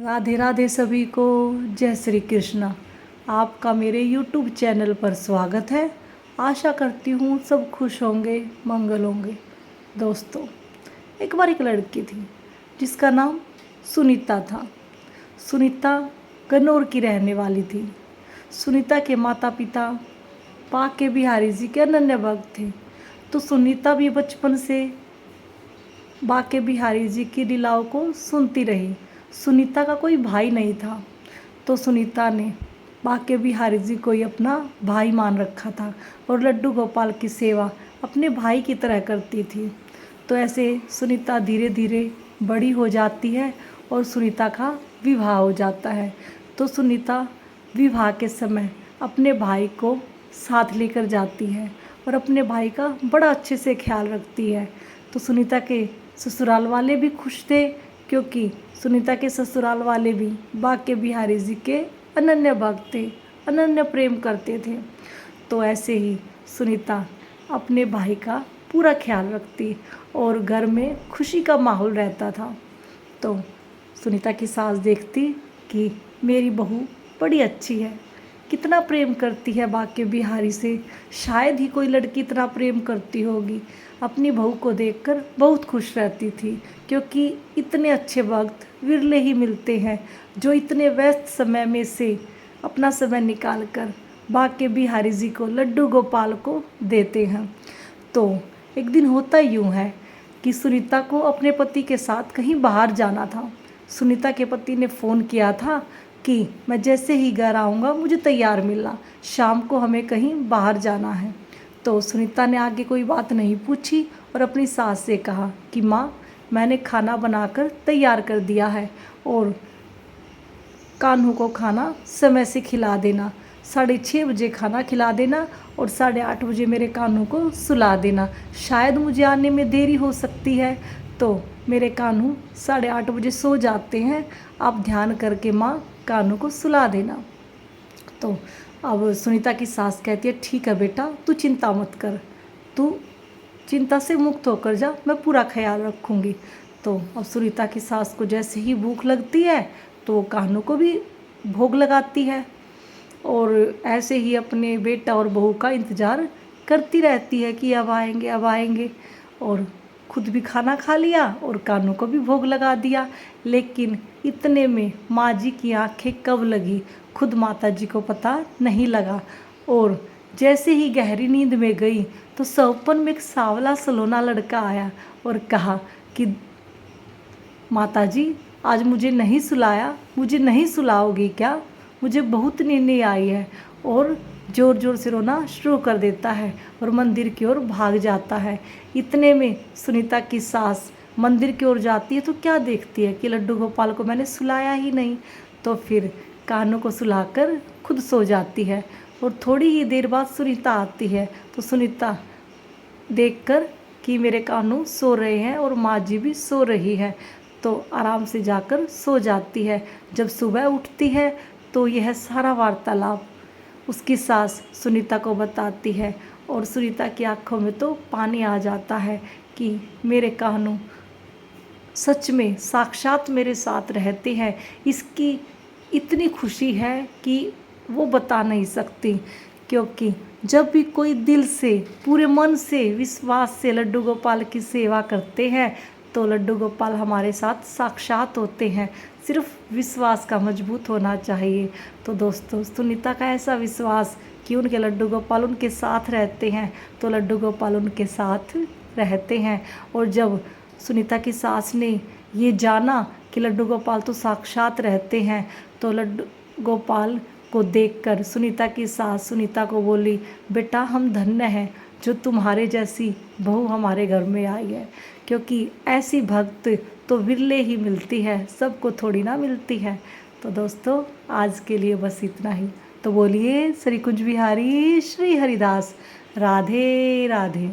राधे राधे सभी को। जय श्री कृष्ण। आपका मेरे YouTube चैनल पर स्वागत है। आशा करती हूँ सब खुश होंगे, मंगल होंगे। दोस्तों, एक बार एक लड़की थी जिसका नाम सुनीता था। सुनीता गन्नौर की रहने वाली थी। सुनीता के माता पिता बाके बिहारी जी के अनन्य भक्त थे। तो सुनीता भी बचपन से बाके बिहारी जी की लीलाओं को सुनती रही। सुनीता का कोई भाई नहीं था, तो सुनीता ने बाके बिहारी जी को ही अपना भाई मान रखा था और लड्डू गोपाल की सेवा अपने भाई की तरह करती थी। तो ऐसे सुनीता धीरे धीरे बड़ी हो जाती है और सुनीता का विवाह हो जाता है। तो सुनीता विवाह के समय अपने भाई को साथ लेकर जाती है और अपने भाई का बड़ा अच्छे से ख्याल रखती है। तो सुनीता के ससुराल वाले भी खुश थे, क्योंकि सुनीता के ससुराल वाले भी बाके बिहारी जी के अनन्य भक्त थे, अनन्य प्रेम करते थे। तो ऐसे ही सुनीता अपने भाई का पूरा ख्याल रखती और घर में खुशी का माहौल रहता था। तो सुनीता की सास देखती कि मेरी बहू बड़ी अच्छी है, कितना प्रेम करती है बाके बिहारी से, शायद ही कोई लड़की इतना प्रेम करती होगी। अपनी बहू को देखकर बहुत खुश रहती थी, क्योंकि इतने अच्छे वक्त विरले ही मिलते हैं जो इतने व्यस्त समय में से अपना समय निकाल कर बाके बिहारी जी को, लड्डू गोपाल को देते हैं। तो एक दिन होता यूँ है कि सुनीता को अपने पति के साथ कहीं बाहर जाना था। सुनीता के पति ने फ़ोन किया था कि मैं जैसे ही घर आऊँगा मुझे तैयार मिलना, शाम को हमें कहीं बाहर जाना है। तो सुनीता ने आगे कोई बात नहीं पूछी और अपनी सास से कहा कि माँ, मैंने खाना बनाकर तैयार कर दिया है और कान्हू को खाना समय से खिला देना। 6:30 बजे खाना खिला देना और 8:30 बजे मेरे कान्हू को सुला देना। शायद मुझे आने में देरी हो सकती है, तो मेरे कान्हू 8:30 बजे सो जाते हैं। आप ध्यान करके माँ कान्हू को सुला देना। तो अब सुनीता की सास कहती है, ठीक है बेटा, तू चिंता मत कर, तू चिंता से मुक्त होकर जा, मैं पूरा ख्याल रखूँगी। तो अब सुनीता की सास को जैसे ही भूख लगती है तो कान्हू को भी भोग लगाती है और ऐसे ही अपने बेटा और बहू का इंतज़ार करती रहती है कि अब आएंगे, अब आएंगे। और खुद भी खाना खा लिया और कान्हू को भी भोग लगा दिया। लेकिन इतने में माँ जी की आंखें कब लगी खुद माता जी को पता नहीं लगा। और जैसे ही गहरी नींद में गई तो सपन में एक सांवला सलोना लड़का आया और कहा कि माता जी, आज मुझे नहीं सुलाया, मुझे नहीं सुलाओगी क्या? मुझे बहुत नींद आई है। और ज़ोर ज़ोर से रोना शुरू कर देता है और मंदिर की ओर भाग जाता है। इतने में सुनीता की सास मंदिर की ओर जाती है तो क्या देखती है कि लड्डू गोपाल को मैंने सुलाया ही नहीं। तो फिर कान्हू को सुलाकर खुद सो जाती है और थोड़ी ही देर बाद सुनीता आती है। तो सुनीता देखकर कि मेरे कान्हू सो रहे हैं और माँ जी भी सो रही है, तो आराम से जाकर सो जाती है। जब सुबह उठती है तो यह सारा वार्तालाप उसकी सास सुनीता को बताती है और सुनीता की आंखों में तो पानी आ जाता है कि मेरे कान्हू सच में साक्षात मेरे साथ रहते हैं। इसकी इतनी खुशी है कि वो बता नहीं सकती, क्योंकि जब भी कोई दिल से, पूरे मन से, विश्वास से लड्डू गोपाल की सेवा करते हैं तो लड्डू गोपाल हमारे साथ साक्षात होते हैं। सिर्फ विश्वास का मजबूत होना चाहिए। तो दोस्तों, सुनीता का ऐसा विश्वास कि उनके लड्डू गोपाल उनके साथ रहते हैं, तो लड्डू गोपाल उनके साथ रहते हैं। और जब सुनीता की सास ने ये जाना कि लड्डू गोपाल तो साक्षात रहते हैं, तो लड्डू गोपाल को देखकर सुनीता की सास सुनीता को बोली, बेटा, हम धन्य हैं जो तुम्हारे जैसी बहू हमारे घर में आई है, क्योंकि ऐसी भक्त तो विरले ही मिलती है, सबको थोड़ी ना मिलती है। तो दोस्तों, आज के लिए बस इतना ही। तो बोलिए श्री कुंज बिहारी श्री हरिदास, राधे राधे।